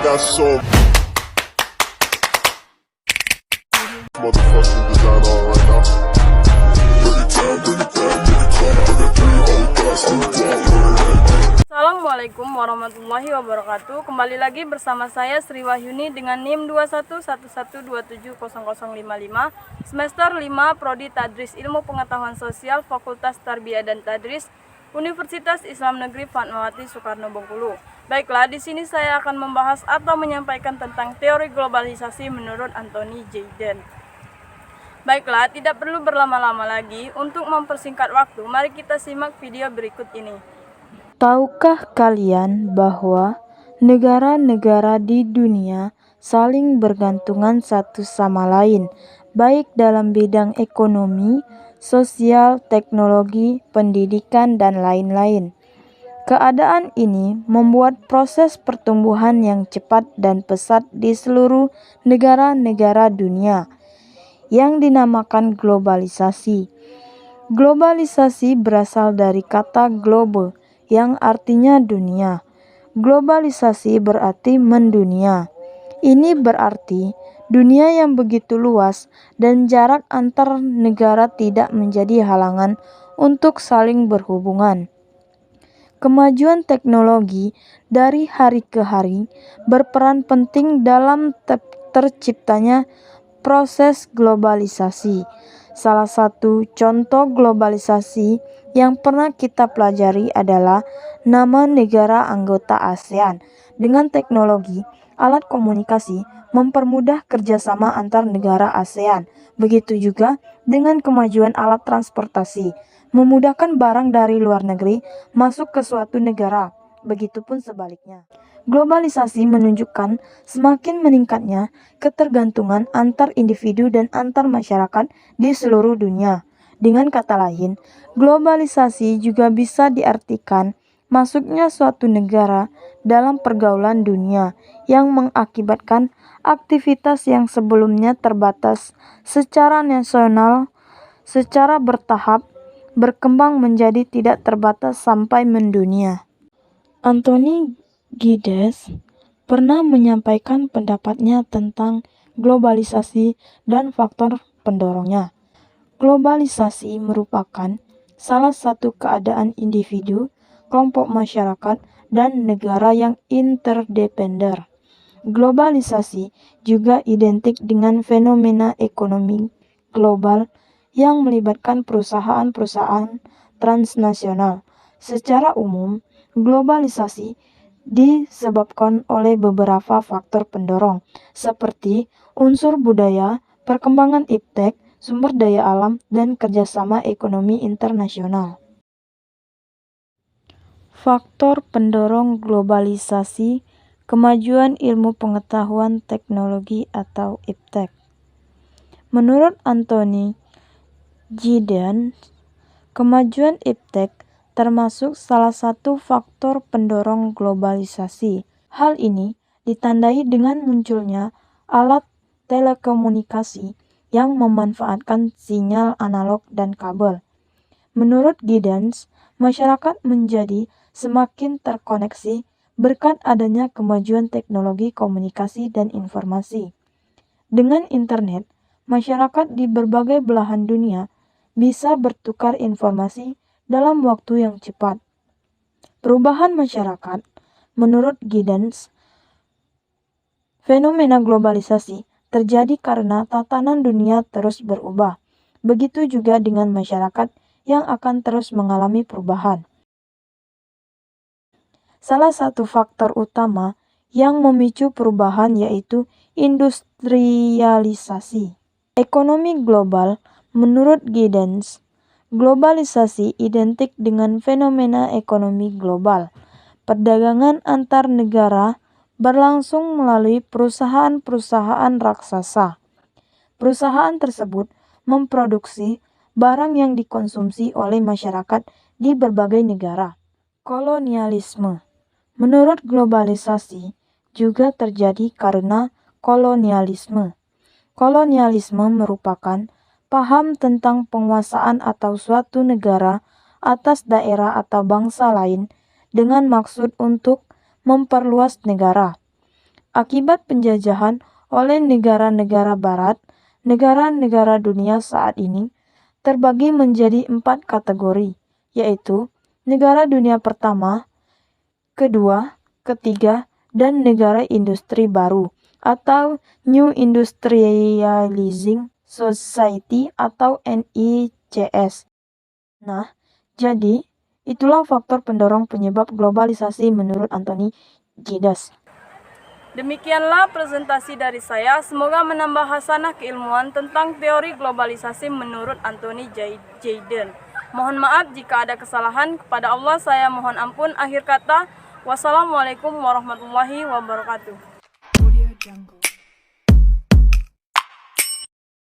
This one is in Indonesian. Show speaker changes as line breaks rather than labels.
got so motherfucking design on right now.
Assalamualaikum warahmatullahi wabarakatuh. Kembali lagi bersama saya Sri Wahyuni dengan NIM 2111270055 semester 5 Prodi Tadris Ilmu Pengetahuan Sosial Fakultas Tarbiyah dan Tadris Universitas Islam Negeri Fatmawati Soekarno Bengkulu. Baiklah, di sini saya akan membahas atau menyampaikan tentang teori globalisasi menurut Anthony Giddens. Baiklah, tidak perlu berlama-lama lagi. Untuk mempersingkat waktu, mari kita simak video berikut ini.
Tahukah kalian bahwa negara-negara di dunia saling bergantungan satu sama lain, baik dalam bidang ekonomi, sosial, teknologi, pendidikan, dan lain-lain? Keadaan ini membuat proses pertumbuhan yang cepat dan pesat di seluruh negara-negara dunia, yang dinamakan globalisasi. Globalisasi berasal dari kata globe, yang artinya dunia. Globalisasi berarti mendunia. Ini berarti dunia yang begitu luas dan jarak antar negara tidak menjadi halangan untuk saling berhubungan. Kemajuan teknologi dari hari ke hari berperan penting dalam terciptanya proses globalisasi. Salah satu contoh globalisasi yang pernah kita pelajari adalah nama negara anggota ASEAN. Dengan teknologi, alat komunikasi mempermudah kerjasama antar negara ASEAN. Begitu juga dengan kemajuan alat transportasi, memudahkan barang dari luar negeri masuk ke suatu negara. Begitupun sebaliknya. Globalisasi menunjukkan semakin meningkatnya ketergantungan antar individu dan antar masyarakat di seluruh dunia. Dengan kata lain, globalisasi juga bisa diartikan masuknya suatu negara dalam pergaulan dunia yang mengakibatkan aktivitas yang sebelumnya terbatas secara nasional secara bertahap berkembang menjadi tidak terbatas sampai mendunia. Anthony Giddens pernah menyampaikan pendapatnya tentang globalisasi dan faktor pendorongnya. Globalisasi merupakan salah satu keadaan individu, kelompok masyarakat, dan negara yang interdependen. Globalisasi juga identik dengan fenomena ekonomi global yang melibatkan perusahaan-perusahaan transnasional. Secara umum, globalisasi disebabkan oleh beberapa faktor pendorong, seperti unsur budaya, perkembangan iptek, sumber daya alam, dan kerjasama ekonomi internasional. Faktor pendorong globalisasi, kemajuan ilmu pengetahuan teknologi atau iptek. Menurut Anthony Giddens, kemajuan iptek termasuk salah satu faktor pendorong globalisasi. Hal ini ditandai dengan munculnya alat telekomunikasi yang memanfaatkan sinyal analog dan kabel. Menurut Giddens, masyarakat menjadi semakin terkoneksi berkat adanya kemajuan teknologi komunikasi dan informasi. Dengan internet, masyarakat di berbagai belahan dunia bisa bertukar informasi dalam waktu yang cepat. Perubahan masyarakat, menurut Giddens, fenomena globalisasi terjadi karena tatanan dunia terus berubah. Begitu juga dengan masyarakat yang akan terus mengalami perubahan. Salah satu faktor utama yang memicu perubahan yaitu industrialisasi. Ekonomi global, menurut Giddens, globalisasi identik dengan fenomena ekonomi global. Perdagangan antar negara berlangsung melalui perusahaan-perusahaan raksasa. Perusahaan tersebut memproduksi barang yang dikonsumsi oleh masyarakat di berbagai negara. Kolonialisme, menurut globalisasi, juga terjadi karena kolonialisme. Kolonialisme merupakan paham tentang penguasaan atau suatu negara atas daerah atau bangsa lain dengan maksud untuk memperluas negara. Akibat penjajahan oleh negara-negara barat, negara-negara dunia saat ini terbagi menjadi 4 kategori, yaitu negara dunia pertama, kedua, ketiga, dan negara industri baru atau New Industrializing Society atau NICS. Nah, jadi itulah faktor pendorong penyebab globalisasi menurut Anthony Giddens.
Demikianlah presentasi dari saya. Semoga menambah hasanah keilmuan tentang teori globalisasi menurut Anthony Giddens. Mohon maaf jika ada kesalahan. Kepada Allah saya mohon ampun. Akhir kata, wassalamualaikum warahmatullahi wabarakatuh.